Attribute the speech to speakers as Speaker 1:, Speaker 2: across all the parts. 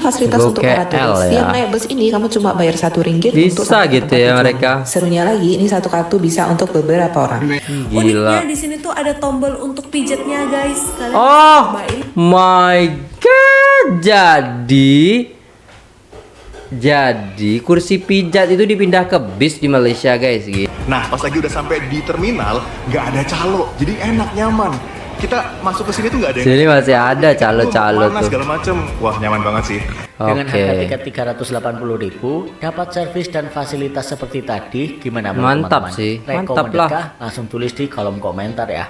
Speaker 1: fasilitas untuk para turis.
Speaker 2: ya.
Speaker 1: Yang naik bus ini kamu cuma bayar Rp1 untuk
Speaker 2: Bisa
Speaker 1: sampai
Speaker 2: gitu
Speaker 1: tempat
Speaker 2: ya
Speaker 1: tujuan.
Speaker 2: mereka.
Speaker 1: Serunya lagi, ini satu kartu bisa untuk beberapa orang.
Speaker 2: Gila.
Speaker 3: Uniknya di sini tuh ada tombol untuk pijatnya guys. Kalian bisa
Speaker 2: Oh
Speaker 3: cobain.
Speaker 2: my god. Jadi kursi pijat itu dipindah ke bis di Malaysia guys gitu.
Speaker 4: Nah, pas lagi udah sampai di terminal, nggak ada calo, jadi enak nyaman. Kita masuk ke sini tuh nggak ada yang
Speaker 2: Sini masih ada calo-calo
Speaker 4: panas
Speaker 2: tuh.
Speaker 4: segala macem. Wah, nyaman banget sih.
Speaker 5: Dengan harga
Speaker 2: Oke.
Speaker 5: tiket 380.000 dapat servis dan fasilitas seperti tadi. Gimana menurut
Speaker 2: Mantap
Speaker 5: teman-teman?
Speaker 2: sih, mantap
Speaker 5: Recommended
Speaker 2: lah.
Speaker 5: kah? Langsung tulis di kolom komentar ya.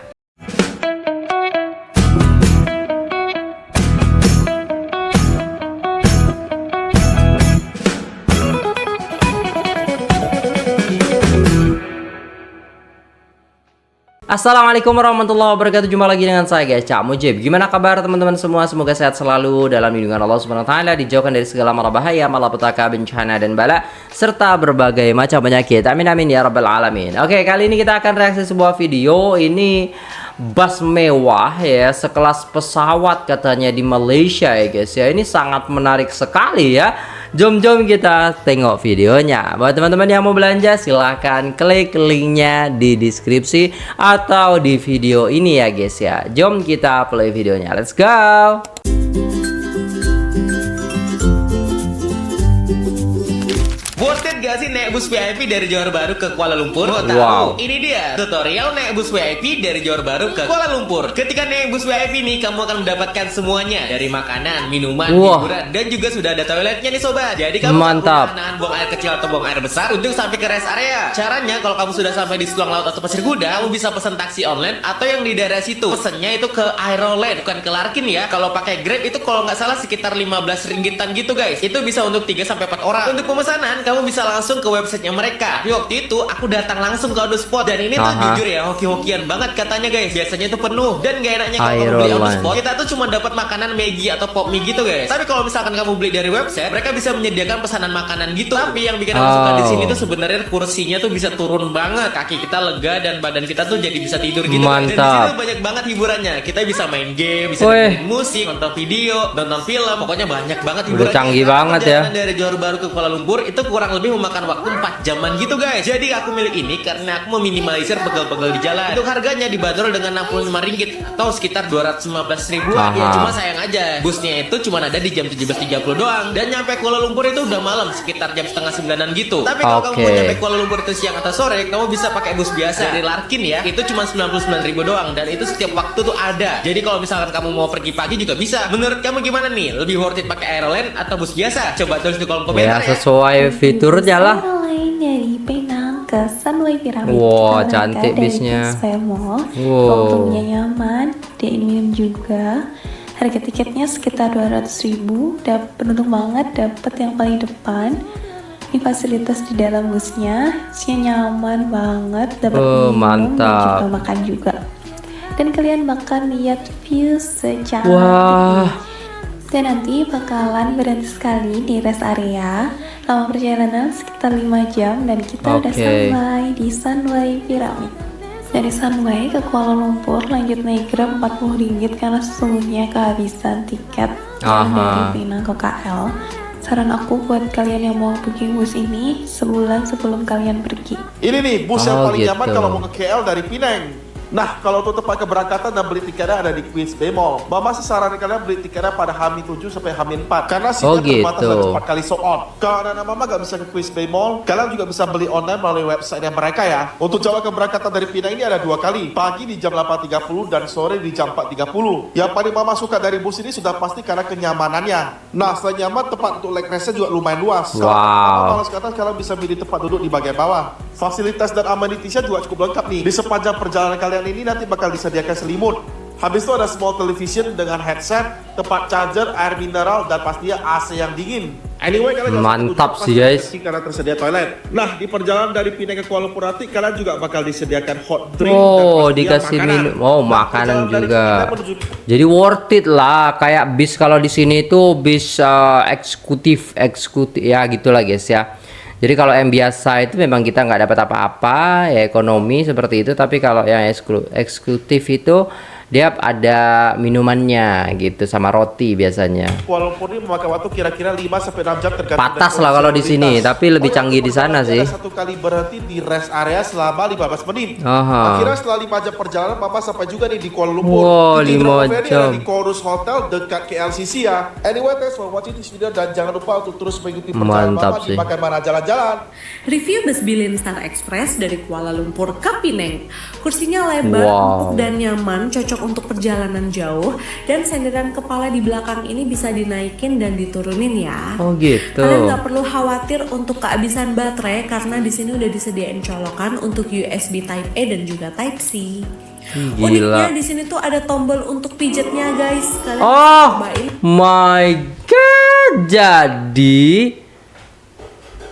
Speaker 2: Assalamualaikum warahmatullahi wabarakatuh. Jumpa lagi dengan saya guys, Cak Mujib. Gimana kabar teman-teman semua? Semoga sehat selalu dalam lindungan Allah Subhanahu wa taala, dijauhkan dari segala mara bahaya, malapetaka, bencana dan bala serta berbagai macam penyakit. Amin amin ya rabbal alamin. Oke, kali ini kita akan reaksi sebuah video. Ini bus mewah ya, sekelas pesawat katanya di Malaysia ya guys ya. Ini sangat menarik sekali ya. Jom kita tengok videonya. Buat teman-teman yang mau belanja silahkan klik linknya di deskripsi atau di video ini ya guys ya. Jom kita play videonya. Let's go.
Speaker 6: Worth it gak sih naik bus VIP dari Johor Bahru ke Kuala Lumpur? Mau tahu?
Speaker 2: Wow.
Speaker 6: Ini dia tutorial naik bus VIP dari Johor Bahru ke Kuala Lumpur. Ketika naik bus VIP nih, kamu akan mendapatkan semuanya dari makanan, minuman,
Speaker 2: Wah.
Speaker 6: hiburan, dan juga sudah ada toiletnya nih sobat. Jadi kamu
Speaker 2: Mantap.
Speaker 6: nggak perlu nahan buang air kecil atau buang air besar untuk sampai ke rest area. Caranya kalau kamu sudah sampai di Setuang Laut atau Pasir Kuda, kamu bisa pesan taksi online atau yang di daerah situ. Pesennya itu ke Aeroland, bukan ke Larkin ya. Kalau pakai Grab itu kalau nggak salah sekitar 15 ringgitan gitu guys. Itu bisa untuk 3-4 orang. Untuk pemesanan kamu bisa langsung ke websitenya mereka. Tapi waktu itu aku datang langsung ke On The Spot dan ini tuh
Speaker 2: Aha.
Speaker 6: jujur ya hoki-hokian banget katanya guys. Biasanya itu penuh dan gak enaknya kalau kamu beli On The
Speaker 2: Aeroland.
Speaker 6: Spot kita tuh cuma dapat makanan Maggi atau pop mie gitu guys. Tapi kalau misalkan kamu beli dari website, mereka bisa menyediakan pesanan makanan gitu. Tapi yang bikin aku suka di sini tuh sebenarnya kursinya tuh bisa turun banget. Kaki kita lega dan badan kita tuh jadi bisa tidur gitu. Dan di
Speaker 2: Mantap.
Speaker 6: sini banyak banget hiburannya. Kita bisa main game, bisa
Speaker 2: Wih.
Speaker 6: dengerin musik, nonton video, nonton film. Pokoknya banyak banget hiburannya.
Speaker 2: canggih
Speaker 6: Nah,
Speaker 2: banget ya.
Speaker 6: perjalanan dari Johor Bahru ke Kuala Lumpur itu kurang lebih memakan waktu 4 jaman gitu guys. Jadi aku milih ini karena aku meminimalisir pegel-pegel di jalan. Untuk harganya dibanderol dengan Rp65 atau sekitar 215 ribuan. Ya
Speaker 2: Aha.
Speaker 6: cuma sayang aja busnya itu cuma ada di jam 17.30 doang. Dan nyampe Kuala Lumpur itu udah malam sekitar jam setengah 9-an gitu. Tapi kalau kamu
Speaker 2: Oke.
Speaker 6: mau nyampe Kuala Lumpur itu siang atau sore, kamu bisa pakai bus biasa dari Larkin ya. Itu cuma 99 ribu doang dan itu setiap waktu tuh ada. Jadi kalau misalkan kamu mau pergi pagi juga bisa. Menurut kamu gimana nih? Lebih worth it pakai Aeroland atau bus biasa? Coba tulis di kolom komentar
Speaker 2: Ya
Speaker 6: ya.
Speaker 2: sesuai fiturnya lah.
Speaker 7: Lain dari Penang ke Sunway Pyramid.
Speaker 2: Wow,
Speaker 7: Kita
Speaker 2: cantik
Speaker 7: berangkat dari
Speaker 2: bisnya.
Speaker 7: Kingsway Mall.
Speaker 2: Wow.
Speaker 7: Waktunya nyaman, minum juga. Harga tiketnya sekitar 200.000. Beruntung banget dapat yang paling depan. Ini fasilitas di dalam busnya, isinya nyaman banget, dapat
Speaker 2: Oh,
Speaker 7: minum
Speaker 2: mantap.
Speaker 7: dan juga makan juga. Dan kalian bakal lihat view secantik
Speaker 2: Wah.
Speaker 7: ini. Dan nanti bakalan berhenti sekali di rest area. Lama perjalanan sekitar 5 jam dan kita udah
Speaker 2: Oke.
Speaker 7: sampai di Sunway Pyramid. Dari Sunway ke Kuala Lumpur lanjut naik Grab Rp40 karena sesungguhnya kehabisan tiket yang
Speaker 2: Aha.
Speaker 7: dari Penang ke KL. Saran aku buat kalian yang mau booking bus ini sebulan sebelum kalian pergi.
Speaker 4: Ini nih bus yang
Speaker 2: Oh,
Speaker 4: paling nyaman
Speaker 2: gitu.
Speaker 4: kalau mau ke KL dari Penang. Nah, kalau untuk tempat keberangkatan dan beli tiketnya ada di Queens Bay Mall. Mama sih saranin kalian beli tiketnya pada H-7 sampai H-4 karena
Speaker 2: Oh,
Speaker 4: seatnya terbatas
Speaker 2: gitu.
Speaker 4: dan cepat kali sold out. Kalau anak mama gak bisa ke Queens Bay Mall, kalian juga bisa beli online melalui website mereka ya. Untuk jadwal keberangkatan dari Penang ini ada 2 kali, pagi di jam 8.30 dan sore di jam 4.30. Yang paling mama suka dari bus ini sudah pasti karena kenyamanannya. Nah, selain nyaman, tempat untuk leg restnya juga lumayan luas. Kalau
Speaker 2: Wow.
Speaker 4: malas ke atas, kalian bisa milih tempat duduk di bagian bawah. Fasilitas dan amenitiesnya juga cukup lengkap nih. Di sepanjang perjalanan kalian ini nanti bakal disediakan selimut. Habis itu ada small television dengan headset, tempat charger, air mineral, dan pastinya AC yang dingin. Anyway, kalian jangan
Speaker 2: Mantap
Speaker 4: takut,
Speaker 2: sih,
Speaker 4: pasti
Speaker 2: guys.
Speaker 4: penting karena tersedia toilet. Nah, di perjalanan dari Penang ke Kuala Lumpur nanti kalian juga bakal disediakan hot drink dan
Speaker 2: Oh,
Speaker 4: pastinya
Speaker 2: dikasih
Speaker 4: makanan.
Speaker 2: minum. Oh,
Speaker 4: Nah,
Speaker 2: makanan
Speaker 4: perjalanan dari
Speaker 2: juga.
Speaker 4: Penang menuju
Speaker 2: Jadi worth it lah. Kayak bis kalau di sini tuh bis eksekutif ya gitulah guys ya. Jadi kalau yang biasa itu memang kita nggak dapat apa-apa ya, ekonomi seperti itu. Tapi kalau yang eksekutif itu dia ada minumannya gitu sama roti biasanya.
Speaker 4: Kuala Lumpur ini memakan waktu kira-kira 5-6 jam tergantung
Speaker 2: Patas
Speaker 4: dari
Speaker 2: lah kalau di
Speaker 4: kondisi
Speaker 2: sini,
Speaker 4: lalu lintas.
Speaker 2: tapi lebih canggih di sana
Speaker 4: Ada
Speaker 2: sih.
Speaker 4: satu kali berhenti di rest area selama 15 menit.
Speaker 2: Aha.
Speaker 4: Akhirnya setelah 5 jam perjalanan Papa sampai juga nih di Kuala Lumpur.
Speaker 2: Wow,
Speaker 4: Titik
Speaker 2: 5
Speaker 4: drop-off ini
Speaker 2: jam.
Speaker 4: ada di Chorus Hotel dekat KLCC ya. Anyway, thanks for watching this video dan jangan lupa untuk terus mengikuti perjalanan
Speaker 2: Mantap
Speaker 4: Papa
Speaker 2: sih.
Speaker 4: di Bagaimana Jalan-Jalan.
Speaker 3: Review bus Bilin Star Express dari Kuala Lumpur ke Penang. Kursinya lebar,
Speaker 2: Wow.
Speaker 3: empuk dan nyaman, cocok untuk perjalanan jauh. Dan senderan kepala di belakang ini bisa dinaikin dan diturunin ya.
Speaker 2: Oh gitu.
Speaker 3: Kalian nggak perlu khawatir untuk kehabisan baterai karena di sini udah disediain colokan untuk USB Type A dan juga Type C.
Speaker 2: Gila.
Speaker 3: Uniknya di sini tuh ada tombol untuk pijatnya guys. Kalian bisa
Speaker 2: Oh
Speaker 3: cobain.
Speaker 2: my god,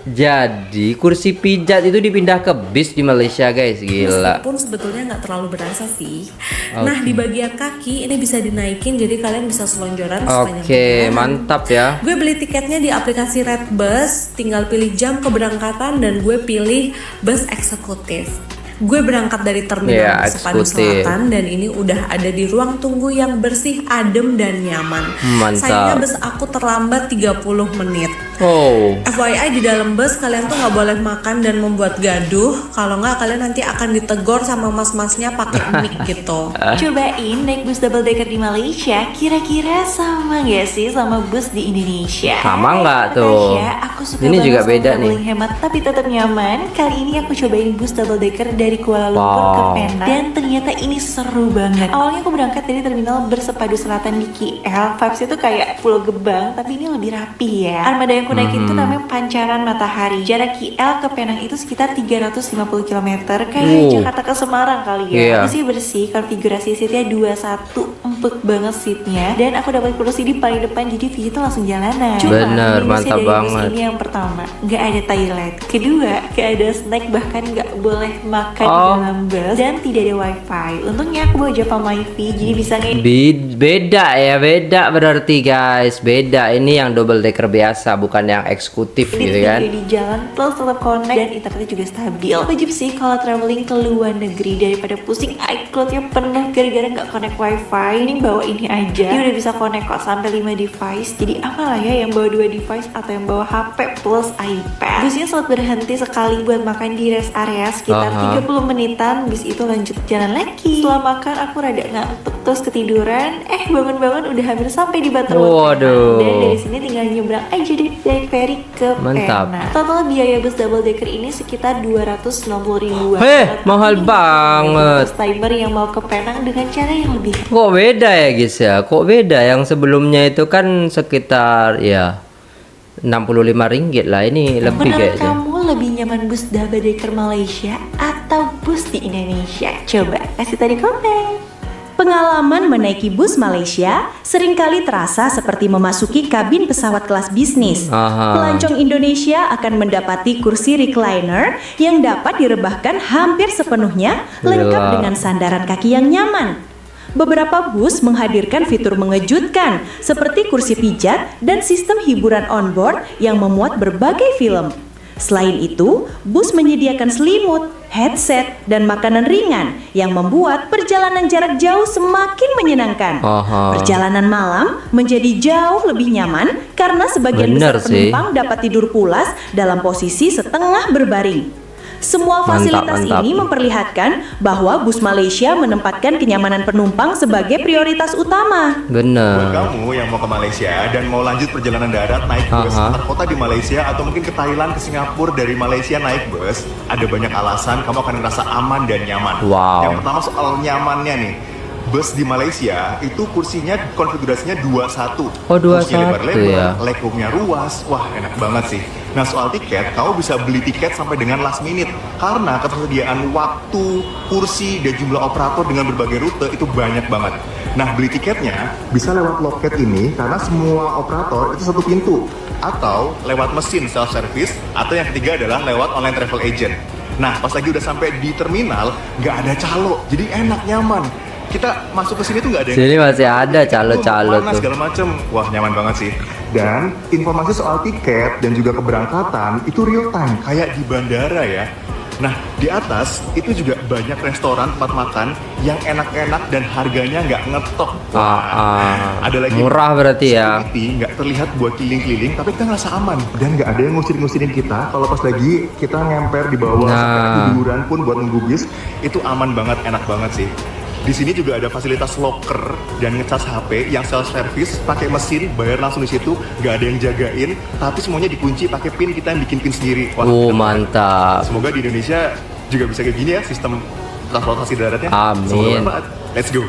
Speaker 2: jadi kursi pijat itu dipindah ke bis di Malaysia guys, gila.
Speaker 3: Meskipun sebetulnya nggak terlalu berasa sih. Nah di bagian kaki ini bisa dinaikin jadi kalian bisa selonjoran sepanjang
Speaker 2: Oke,
Speaker 3: perjalanan.
Speaker 2: mantap ya.
Speaker 3: Gue beli tiketnya di aplikasi Redbus, tinggal pilih jam keberangkatan dan gue pilih bus eksekutif. Gue berangkat dari terminal
Speaker 2: Iya,
Speaker 3: Sepanjang
Speaker 2: eksekutif.
Speaker 3: Selatan dan ini udah ada di ruang tunggu yang bersih, adem dan nyaman.
Speaker 2: Mantap.
Speaker 3: Sayangnya bus aku terlambat 30 menit.
Speaker 2: Oh,
Speaker 3: FYI di dalam bus kalian tuh nggak boleh makan dan membuat gaduh. Kalau nggak kalian nanti akan ditegur sama mas-masnya pakai mic gitu.
Speaker 7: Cobain naik bus double decker di Malaysia, kira-kira sama gak sih sama bus di Indonesia?
Speaker 2: Sama nggak
Speaker 7: Hai,
Speaker 2: tuh?
Speaker 7: Natasha, aku suka
Speaker 2: Ini
Speaker 7: banget
Speaker 2: juga
Speaker 7: sama
Speaker 2: beda nih.
Speaker 7: traveling hemat tapi tetap nyaman. Kali ini aku cobain bus double decker dari Kuala Lumpur ke
Speaker 2: Wow.
Speaker 7: Penang dan ternyata ini seru banget. Awalnya aku berangkat dari terminal Bersepadu Selatan di KL. Vibes itu kayak Pulau Gebang tapi ini lebih rapi ya. Armada yang aku naikin itu namanya Pancaran Matahari. Jarak KL ke Penang itu sekitar 350 km, kayak Jakarta ke Semarang kali ya.
Speaker 2: Iya.
Speaker 7: Bersih, konfigurasi seatnya 21, empuk banget seatnya. Dan aku dapat kursi di paling depan jadi view itu langsung jalanan.
Speaker 2: Bener,
Speaker 7: minusnya
Speaker 2: mantap
Speaker 7: dari bus
Speaker 2: banget.
Speaker 7: Ini yang pertama, nggak ada toilet. Kedua, nggak ada snack, bahkan nggak boleh makan di
Speaker 2: Oh.
Speaker 7: dalam bus. Dan tidak ada wifi. Untungnya aku bawa Java MiFi, jadi bisa
Speaker 2: beda ya, beda berarti guys. Beda, ini yang double decker biasa, bukan yang eksekutif gitu kan.
Speaker 7: di jalan plus tetap connect dan internetnya juga stabil. Wajib sih kalau traveling ke luar negeri daripada pusing iCloud-nya penuh gara-gara nggak connect wifi. Ini bawa ini aja, ini udah bisa connect kok sampai 5 device. Jadi apalah ya yang bawa 2 device atau yang bawa HP plus iPad. Busnya sempat berhenti sekali buat makan di rest area sekitar 30 menitan. Bis itu lanjut jalan lagi. Setelah makan aku rada ngantuk terus ketiduran. Bangun-bangun udah hampir sampai di Butterworth.
Speaker 2: Waduh.
Speaker 7: Dan dari sini tinggal nyebrang aja deh dari ferry ke
Speaker 2: Mantap.
Speaker 7: Penang. Total biaya bus double decker ini sekitar 290 ribuan.
Speaker 2: Mahal banget.
Speaker 7: Bus timer yang mau ke Penang dengan cara yang lebih
Speaker 2: Kok beda ya guys ya? Kok beda? Yang sebelumnya itu kan sekitar ya 65 ringgit lah, ini lebih
Speaker 7: Menurut
Speaker 2: kayaknya.
Speaker 7: kamu lebih nyaman bus double decker Malaysia atau bus di Indonesia? Coba kasih tadi komen.
Speaker 8: Pengalaman menaiki bus Malaysia seringkali terasa seperti memasuki kabin pesawat kelas bisnis.
Speaker 2: Aha.
Speaker 8: Pelancong Indonesia akan mendapati kursi recliner yang dapat direbahkan hampir sepenuhnya, lengkap
Speaker 2: Gila.
Speaker 8: dengan sandaran kaki yang nyaman. Beberapa bus menghadirkan fitur mengejutkan seperti kursi pijat dan sistem hiburan onboard yang memuat berbagai film. Selain itu, bus menyediakan selimut, headset, dan makanan ringan yang membuat perjalanan jarak jauh semakin menyenangkan.
Speaker 2: Aha.
Speaker 8: Perjalanan malam menjadi jauh lebih nyaman karena sebagian
Speaker 2: Bener
Speaker 8: besar
Speaker 2: sih.
Speaker 8: penumpang dapat tidur pulas dalam posisi setengah berbaring. Semua fasilitas
Speaker 2: Mantap.
Speaker 8: ini memperlihatkan bahwa bus Malaysia menempatkan kenyamanan penumpang sebagai prioritas utama.
Speaker 9: Buat
Speaker 2: Bener.
Speaker 9: kamu yang mau ke Malaysia dan mau lanjut perjalanan darat naik bus
Speaker 2: Aha.
Speaker 9: antar kota di Malaysia atau mungkin ke Thailand, ke Singapura dari Malaysia naik bus, ada banyak alasan kamu akan merasa aman dan nyaman.
Speaker 2: Wow.
Speaker 9: Yang pertama soal nyamannya nih. Bus di Malaysia itu kursinya konfigurasinya 21.
Speaker 2: Oh, 21
Speaker 9: Kursinya lebar-lebar,
Speaker 2: ya.
Speaker 9: legroomnya luas. Wah, enak banget sih. Nah, soal tiket, kamu bisa beli tiket sampai dengan last minute karena ketersediaan waktu, kursi, dan jumlah operator dengan berbagai rute itu banyak banget. Nah, beli tiketnya bisa lewat loket ini karena semua operator itu satu pintu, atau lewat mesin self service, atau yang ketiga adalah lewat online travel agent. Nah, pas lagi udah sampai di terminal, nggak ada calo, jadi enak, nyaman. Kita masuk ke sini tuh nggak ada yang
Speaker 2: Sini masih ada calo-calo
Speaker 9: mana
Speaker 2: tuh.
Speaker 9: segala macem. Wah, nyaman banget sih. Dan informasi soal tiket dan juga keberangkatan itu real time kayak di bandara ya. Nah, di atas itu juga banyak restoran tempat makan yang enak-enak dan harganya nggak ngetok. Ada lagi
Speaker 2: murah berarti ya.
Speaker 9: security nggak terlihat buat keliling-keliling, tapi kita ngerasa aman dan nggak ada yang ngusir-ngusirin kita. Kalau pas lagi kita ngemper di bawah sampai tiduran pun buat nunggu bis, itu aman banget, enak banget sih. Di sini juga ada fasilitas locker dan ngecas HP yang self service, pakai mesin, bayar langsung di situ, nggak ada yang jagain, tapi semuanya dikunci pakai pin, kita yang bikin pin sendiri. Wah,
Speaker 2: mantap.
Speaker 9: Semoga di Indonesia juga bisa kayak gini ya sistem transportasi daratnya.
Speaker 2: Amin.
Speaker 9: Semoga bermanfaat. Let's go.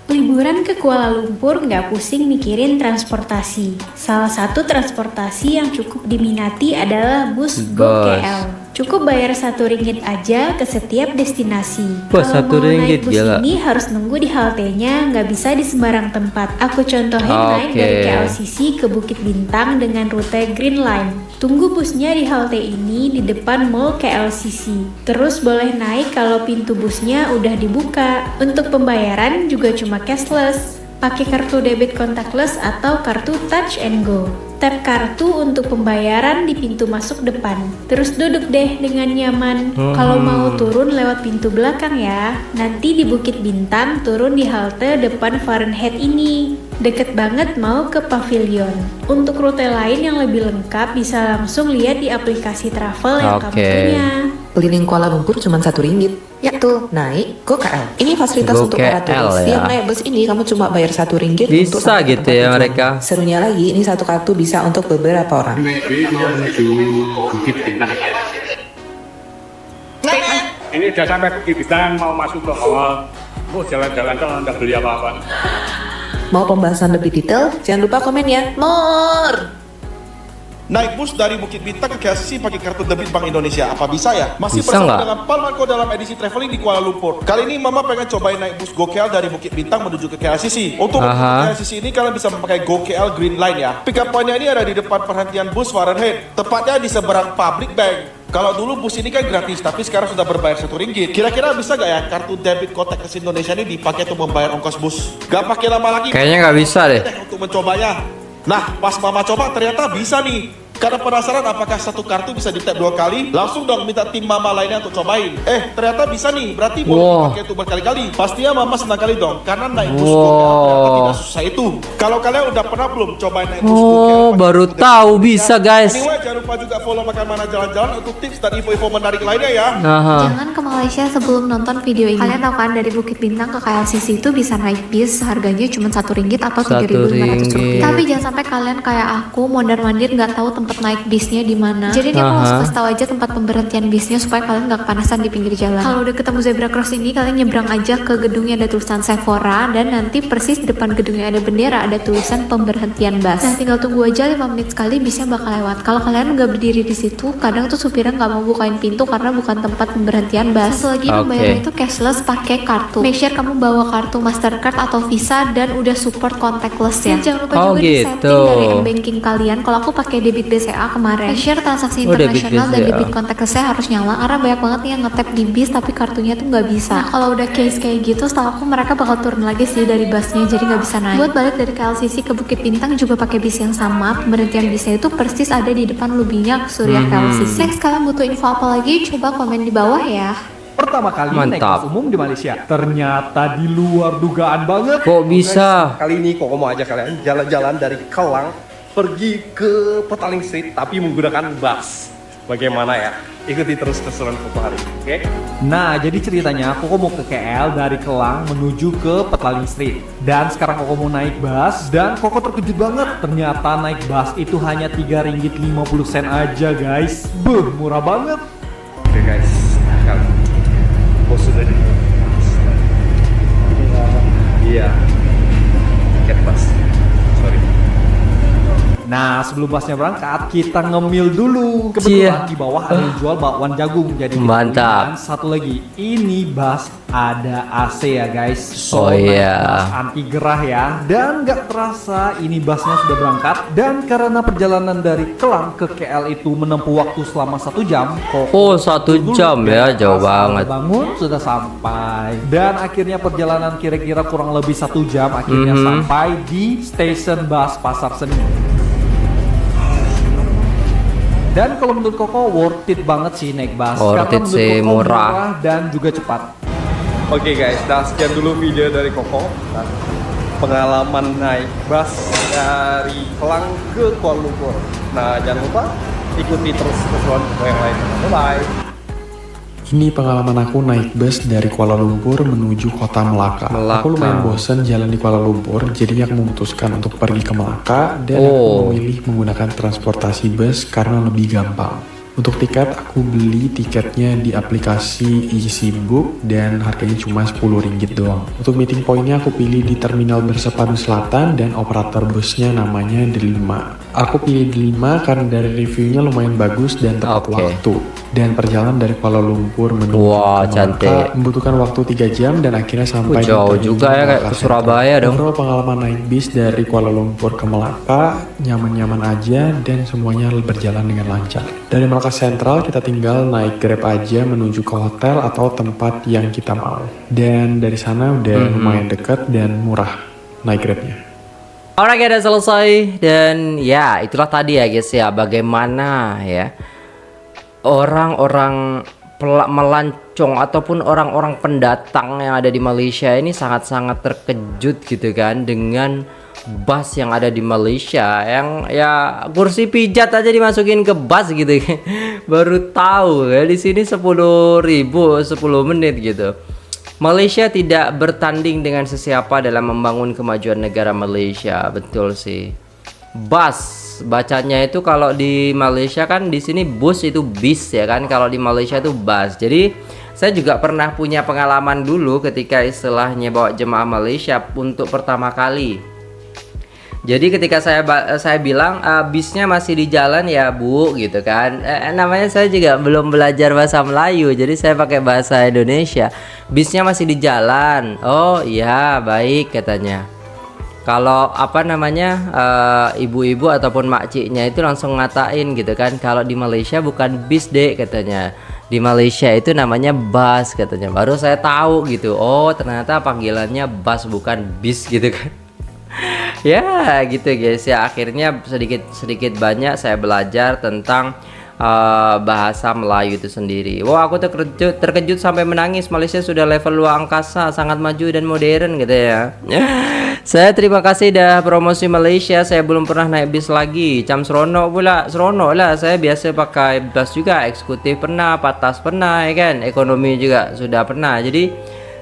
Speaker 10: Liburan ke Kuala Lumpur nggak pusing mikirin transportasi. Salah satu transportasi yang cukup diminati adalah bus GoKL. Cukup bayar Rp1 aja ke setiap destinasi. Kalau mau naik bus ini harus nunggu di haltenya, nggak bisa di sembarang tempat. Aku contohin naik dari KLCC ke Bukit Bintang dengan rute Green Line. Tunggu busnya di halte ini di depan mall KLCC. Terus boleh naik kalau pintu busnya udah dibuka. Untuk pembayaran juga cuma cashless. Pakai kartu debit contactless atau kartu touch and go. Tap kartu untuk pembayaran di pintu masuk depan. Terus duduk deh dengan nyaman. Kalau mau turun lewat pintu belakang ya. Nanti di Bukit Bintang turun di halte depan Fahrenheit ini. Deket banget mau ke pavilion. Untuk rute lain yang lebih lengkap bisa langsung lihat di aplikasi travel yang kamu punya.
Speaker 1: Keliling Kuala Lumpur cuma Rp1. Ya tuh, naik GoKL. Ini fasilitas untuk para turis. Yang naik bus ini kamu cuma bayar Rp1 untuk
Speaker 2: bisa gitu ya mereka.
Speaker 1: Serunya lagi, ini satu kartu bisa untuk beberapa orang.
Speaker 11: Ini udah sampai Bukit Bintang, mau masuk ke mall. Mau jalan-jalan kalau nggak beli apa-apa.
Speaker 1: Mau pembahasan lebih detail? Jangan lupa komen ya. More!
Speaker 4: Naik bus dari Bukit Bintang ke KLCC pakai kartu debit Bank Indonesia. Apa bisa ya? Masih
Speaker 2: Bisa
Speaker 4: bersama
Speaker 2: nggak?
Speaker 4: dengan Palmanko dalam edisi traveling di Kuala Lumpur. Kali ini Mama pengen cobain naik bus GoKL dari Bukit Bintang menuju ke KLCC. Untuk menuju ke KLCC ini kalian bisa memakai GoKL Green Line ya. Pick up point-nya ini ada di depan perhentian bus Fahrenheit. Tepatnya di seberang Public Bank. Kalau dulu bus ini kan gratis, tapi sekarang sudah berbayar Rp1. Kira-kira bisa gak ya kartu debit contactless Indonesia ini dipakai untuk membayar ongkos bus? Gak pakai lama lagi.
Speaker 2: Kayaknya nggak bisa deh.
Speaker 4: Untuk mencobanya. Nah, pas Mama coba ternyata bisa nih. Karena penasaran apakah satu kartu bisa di tap 2 kali, langsung dong minta tim Mama lainnya untuk cobain. Ternyata bisa nih, berarti boleh dipakai untuk berkali-kali. Pastinya Mama senang kali dong, karena naik bus ternyata tidak susah itu. Kalau kalian udah pernah belum cobain naik bus
Speaker 2: baru tahu bisa guys.
Speaker 4: Anyway, jangan lupa juga follow Makan Mana Jalan-Jalan untuk tips dan info-info menarik lainnya ya.
Speaker 12: Jangan ke Malaysia sebelum nonton video ini. Kalian tahu kan dari Bukit Bintang ke KLCC itu bisa naik bis harganya cuma Rp1 atau Rp3.500. Tapi jangan sampai kalian kayak aku mondar-mandir nggak tahu tempat naik bisnya di mana. Jadi dia mau kasih tahu aja tempat pemberhentian bisnya supaya kalian nggak kepanasan di pinggir jalan. Kalau udah ketemu zebra cross ini, kalian nyebrang aja ke gedung yang ada tulisan Sephora dan nanti persis di depan gedung yang ada bendera ada tulisan pemberhentian bus. Nah, tinggal tunggu aja 5 menit sekali bisnya bakal lewat. Kalau kalian nggak berdiri di situ, kadang tuh supirnya nggak mau bukain pintu karena bukan tempat pemberhentian bus. Satu lagi pembayaran itu cashless pakai kartu. Make sure kamu bawa kartu Mastercard atau Visa dan udah support contactless ya. Dan jangan lupa juga di setting dari m-banking kalian. Kalau aku pakai debit BCA kemarin, share transaksi internasional dan debit contactless-nya harus nyala karena banyak banget nih yang nge-tap di bis tapi kartunya tuh nggak bisa. Nah, kalau udah case kayak gitu, setahu aku mereka bakal turun lagi sih dari busnya, jadi nggak bisa naik. Buat balik dari KLCC ke Bukit Bintang juga pakai bis yang sama, pemberhentian bisnya itu persis ada di depan lobinya Surya KLCC. Next, kalian butuh info apa lagi? Coba komen di bawah ya.
Speaker 13: Pertama kali naik kelas umum di Malaysia, ternyata di luar dugaan banget.
Speaker 2: Kok bisa?
Speaker 14: Kali ini kok mau ajak kalian jalan-jalan dari Kelang pergi ke Petaling Street tapi menggunakan bus. Bagaimana ya? Ikuti terus keseruan Koko hari ini, oke?
Speaker 13: Nah, jadi ceritanya Koko mau ke KL dari Kelang menuju ke Petaling Street. Dan sekarang Koko mau naik bus dan Koko terkejut banget. Ternyata naik bus itu hanya Rp3.50 aja guys. Murah banget.
Speaker 14: Oke guys, sekarang bos sudah di iya tiket bus. Sorry.
Speaker 13: Nah, sebelum busnya berangkat, kita ngemil dulu. Kebetulan di bawah ada yang jual bakwan jagung. Jadi
Speaker 2: mantap.
Speaker 13: Dan satu lagi, ini bus ada AC ya guys.
Speaker 2: Oh iya.
Speaker 13: Bus anti gerah ya. Dan gak terasa ini busnya sudah berangkat. Dan karena perjalanan dari Kelang ke KL itu menempuh waktu selama 1 jam.
Speaker 2: Oh, 1 jam ya, jauh banget.
Speaker 13: Bangun sudah sampai. Dan akhirnya perjalanan kira-kira kurang lebih 1 jam. Akhirnya sampai di stasiun bus Pasar Seni. Dan kalau menurut Koko worth it banget sih naik bus.
Speaker 2: Worth it
Speaker 13: menurut
Speaker 2: sih,
Speaker 13: Koko
Speaker 2: murah
Speaker 13: dan juga cepat.
Speaker 14: Oke guys, nah sekian dulu video dari Koko. Nah, pengalaman naik bus dari Kelang ke Kuala Lumpur. Nah jangan lupa ikuti terus keseruan yang lain. Bye-bye.
Speaker 15: Ini pengalaman aku naik bus dari Kuala Lumpur menuju kota Melaka. Aku lumayan bosen jalan di Kuala Lumpur, jadi aku memutuskan untuk pergi ke Melaka dan aku memilih menggunakan transportasi bus karena lebih gampang. Untuk tiket, aku beli tiketnya di aplikasi EasyBook dan harganya cuma Rp10 doang. Untuk meeting pointnya aku pilih di Terminal Bersepadu Selatan dan operator busnya namanya Delima. Aku pilih Delima karena dari reviewnya lumayan bagus dan tepat waktu. Dan perjalanan dari Kuala Lumpur menuju ke Melaka membutuhkan waktu 3 jam dan akhirnya sampai
Speaker 2: jauh juga ya kayak ke Surabaya dong.
Speaker 15: Overall pengalaman naik bis dari Kuala Lumpur ke Melaka nyaman-nyaman aja dan semuanya berjalan dengan lancar. Dari Melaka Sentral kita tinggal naik Grab aja menuju ke hotel atau tempat yang kita mau. Dan dari sana udah lumayan dekat dan murah naik Grabnya.
Speaker 2: Alright, udah selesai dan ya itulah tadi ya guys ya, bagaimana ya orang-orang melancong ataupun orang-orang pendatang yang ada di Malaysia ini sangat-sangat terkejut gitu kan dengan bus yang ada di Malaysia yang ya kursi pijat aja dimasukin ke bus gitu. Baru tahu ya di sini 10.000 10 menit gitu. Malaysia tidak bertanding dengan sesiapa dalam membangun kemajuan negara Malaysia. Betul sih. Bus bacanya itu kalau di Malaysia kan, di sini bus itu bis ya kan, kalau di Malaysia itu bus. Jadi saya juga pernah punya pengalaman dulu ketika istilahnya bawa jemaah Malaysia untuk pertama kali. Jadi ketika saya bilang bisnya masih di jalan ya Bu gitu kan, namanya saya juga belum belajar bahasa Melayu, jadi saya pakai bahasa Indonesia. Bisnya masih di jalan. Oh iya baik katanya. Kalau apa namanya ibu-ibu ataupun makciknya itu langsung ngatain gitu kan, kalau di Malaysia bukan bis dek katanya, di Malaysia itu namanya bus katanya. Baru saya tahu gitu, oh ternyata panggilannya bus bukan bis gitu kan. Ya gitu guys ya, akhirnya sedikit banyak saya belajar tentang bahasa Melayu itu sendiri. Wah aku terkejut sampai menangis. Malaysia sudah level luar angkasa, sangat maju dan modern gitu ya. Saya terima kasih dah promosi Malaysia. Saya belum pernah naik bis lagi. Cam seronok pula, seronok lah. Saya biasa pakai bus juga, eksekutif pernah, patas pernah ya kan, ekonomi juga sudah pernah. Jadi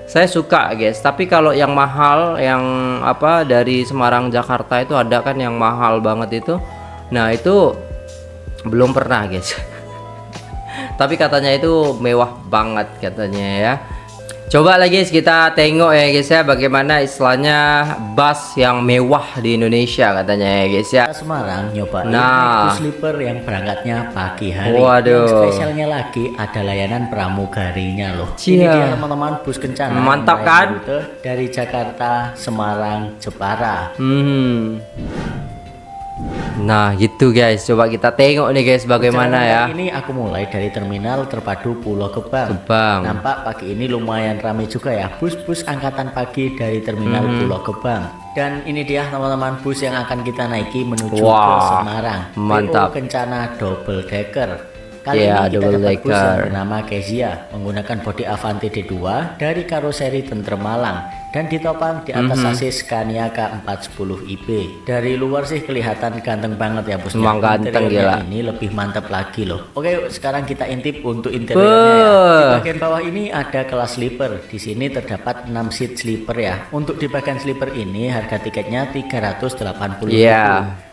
Speaker 2: saya suka guys. Tapi kalau yang mahal, yang apa dari Semarang Jakarta itu ada kan yang mahal banget itu. Nah itu belum pernah guys. Tapi katanya itu mewah banget katanya ya. Coba lagi guys kita tengok ya guys ya, bagaimana istilahnya bus yang mewah di Indonesia katanya ya guys ya.
Speaker 5: Semarang nyobain
Speaker 2: nah,
Speaker 5: bus sleeper yang berangkatnya pagi hari.
Speaker 2: Waduh.
Speaker 5: Yang spesialnya lagi ada layanan pramugarinya loh.
Speaker 2: Cia.
Speaker 5: Ini dia teman-teman bus kencana.
Speaker 2: Mantap kan?
Speaker 5: Dari Jakarta, Semarang, Jepara.
Speaker 2: Nah gitu guys, coba kita tengok nih guys bagaimana ya.
Speaker 5: Ini aku mulai dari terminal terpadu Pulau Gebang. Nampak pagi ini lumayan ramai juga ya bus-bus angkatan pagi dari terminal Pulau Gebang. Dan ini dia teman-teman bus yang akan kita naiki menuju ke Semarang.
Speaker 2: Mantap.
Speaker 5: PO Kencana Double Decker. Kali ini kita dapat bus yang bernama Kezia menggunakan bodi Avanti D2 dari karoseri Tentrem Malang dan ditopang di atas sasis Scania K410IB. Dari luar sih kelihatan ganteng banget ya busnya.
Speaker 2: Emang ganteng gila.
Speaker 5: Ini lebih mantap lagi loh. Oke, sekarang kita intip untuk interiornya ya. Di bagian bawah ini ada kelas sleeper. Di sini terdapat 6 seat sleeper ya. Untuk di bagian sleeper ini harga tiketnya 380.000.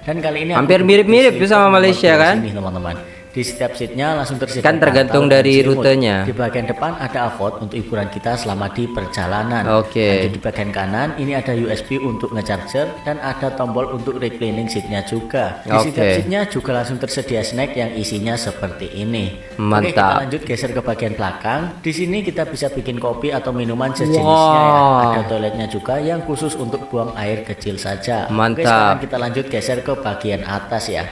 Speaker 5: Dan kali ini
Speaker 2: hampir mirip-mirip sama Malaysia kan?
Speaker 5: Ini teman-teman. Di setiap seatnya langsung tersedia
Speaker 2: kan tergantung dari rutenya.
Speaker 5: Di bagian depan ada avot untuk hiburan kita selama di perjalanan.
Speaker 2: Oke.
Speaker 5: Di bagian kanan ini ada USB untuk ngecharger dan ada tombol untuk reclining seatnya juga. Di setiap seatnya juga langsung tersedia snack yang isinya seperti ini.
Speaker 2: Mantap.
Speaker 5: Oke, kita lanjut geser ke bagian belakang. Di sini kita bisa bikin kopi atau minuman sejenisnya ya. Ada toiletnya juga yang khusus untuk buang air kecil saja.
Speaker 2: Mantap.
Speaker 5: Oke, sekarang kita lanjut geser ke bagian atas ya.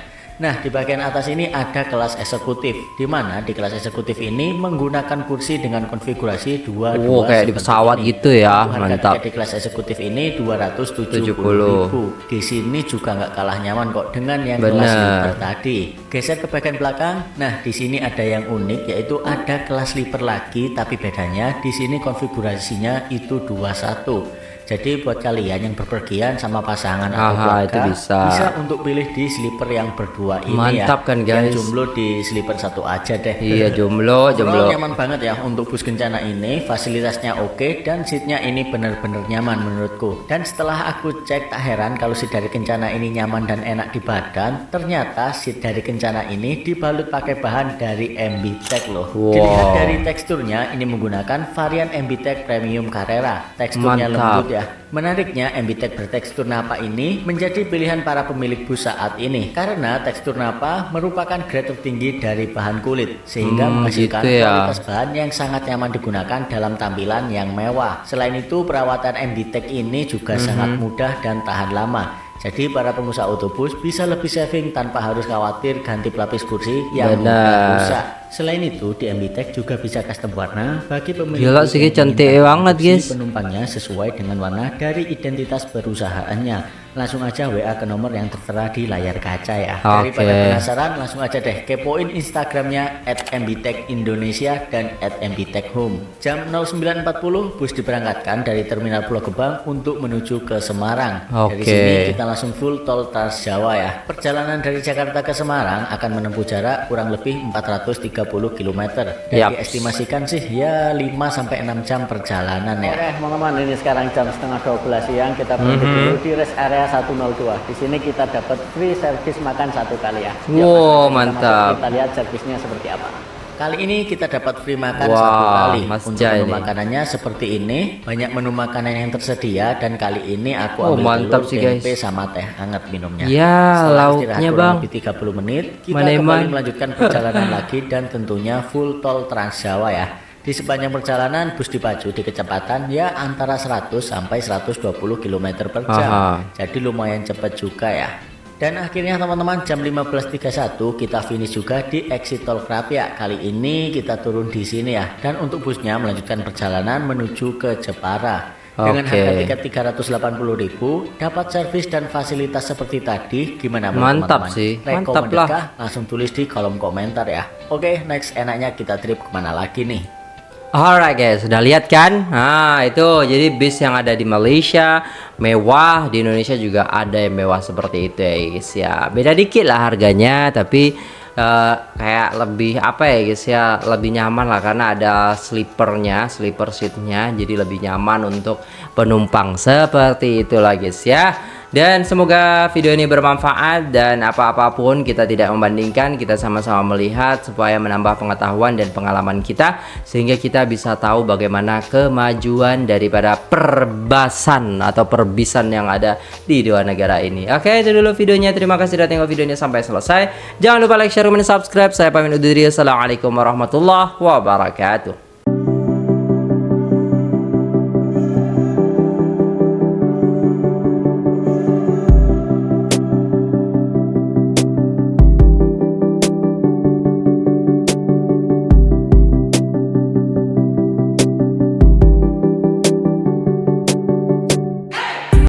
Speaker 5: Nah, di bagian atas ini ada kelas eksekutif, di mana di kelas eksekutif ini menggunakan kursi dengan konfigurasi 2
Speaker 2: kayak di pesawat gitu ya. Mantap.
Speaker 5: Di kelas eksekutif ini 270.000. Di sini juga nggak kalah nyaman kok dengan yang kelas sleeper tadi. Geser ke bagian belakang. Nah, di sini ada yang unik, yaitu ada kelas sleeper lagi, tapi bedanya di sini konfigurasinya itu 21. Jadi buat kalian yang berpergian sama pasangan atau keluarga
Speaker 2: itu bisa
Speaker 5: untuk pilih di sleeper yang berdua ini.
Speaker 2: Mantap kan guys.
Speaker 5: Yang jomblo di sleeper 1 aja deh.
Speaker 2: Iya, jomblo.
Speaker 5: Nyaman banget ya untuk bus kencana ini. Fasilitasnya oke dan seatnya ini bener-bener nyaman menurutku. Dan setelah aku cek, tak heran kalau seat dari kencana ini nyaman dan enak di badan. Ternyata seat dari kencana ini dibalut pakai bahan dari MB-Tech loh. Dilihat dari teksturnya, ini menggunakan varian MB-Tech Premium Carrera. Teksturnya lembut ya. Menariknya, MB-Tech bertekstur napa ini menjadi pilihan para pemilik bus saat ini karena tekstur napa merupakan grade tertinggi dari bahan kulit sehingga menghasilkan kualitas bahan yang sangat nyaman digunakan dalam tampilan yang mewah. Selain itu, perawatan MB-Tech ini juga sangat mudah dan tahan lama. Jadi para pengusaha otobus bisa lebih saving tanpa harus khawatir ganti pelapis kursi yang mudah rusak. Selain itu, di MB-Tech juga bisa custom warna bagi pemilik.
Speaker 2: Gila sih, cantik banget guys.
Speaker 5: Penumpangnya sesuai dengan warna dari identitas perusahaannya. Langsung aja WA ke nomor yang tertera di layar kaca ya. Daripada penasaran, langsung aja deh kepoin Instagramnya @mbtechindonesia dan @mbtechhome. Jam 09.40 bus diberangkatkan dari Terminal Pulau Gebang untuk menuju ke Semarang. Dari sini kita langsung full tol Trans Jawa ya. Perjalanan dari Jakarta ke Semarang akan menempuh jarak kurang lebih 430 km. Dan diestimasikan sih ya 5-6 jam perjalanan ya. Oke teman-teman, ini sekarang jam setengah 12 siang. Kita berhenti dulu di rest area 102. Di sini kita dapat free service makan 1 kali ya.
Speaker 2: Wow, mantap.
Speaker 5: Kita lihat servisnya seperti apa. Kali ini kita dapat free makan 1 kali. Untuk menu makanannya seperti ini. Banyak menu makanan yang tersedia dan kali ini aku ambil telur, tempe sama teh hangat minumnya.
Speaker 2: Ya, lauknya bang.
Speaker 5: Lebih 30 menit kita kembali melanjutkan perjalanan lagi dan tentunya full tol Trans Jawa ya. Di sepanjang perjalanan bus dipacu di kecepatan ya antara 100 sampai 120 km per jam. Jadi lumayan cepat juga ya. Dan akhirnya teman-teman jam 15.31 kita finish juga di exit tol Krapia. Kali ini kita turun di sini ya. Dan untuk busnya melanjutkan perjalanan menuju ke Jepara. Dengan harga tiket 380.000 dapat servis dan fasilitas seperti tadi. Gimana
Speaker 2: mantap teman-teman? Sih mantap lah.
Speaker 5: Langsung tulis di kolom komentar ya. Oke, next enaknya kita trip kemana lagi nih?
Speaker 2: Alright guys, sudah lihat kan? Nah itu jadi bis yang ada di Malaysia mewah, di Indonesia juga ada yang mewah seperti itu ya guys ya. Beda dikit lah harganya, tapi kayak lebih apa ya guys ya, lebih nyaman lah karena ada sleeper seatnya, jadi lebih nyaman untuk penumpang seperti itulah guys ya. Dan semoga video ini bermanfaat dan apapun kita tidak membandingkan, kita sama-sama melihat supaya menambah pengetahuan dan pengalaman kita sehingga kita bisa tahu bagaimana kemajuan daripada perbasan atau perbisan yang ada di 2 negara ini. Oke, itu dulu videonya. Terima kasih sudah tengok videonya sampai selesai. Jangan lupa like, share, dan subscribe. Saya pamit undur diri. Assalamualaikum warahmatullahi wabarakatuh.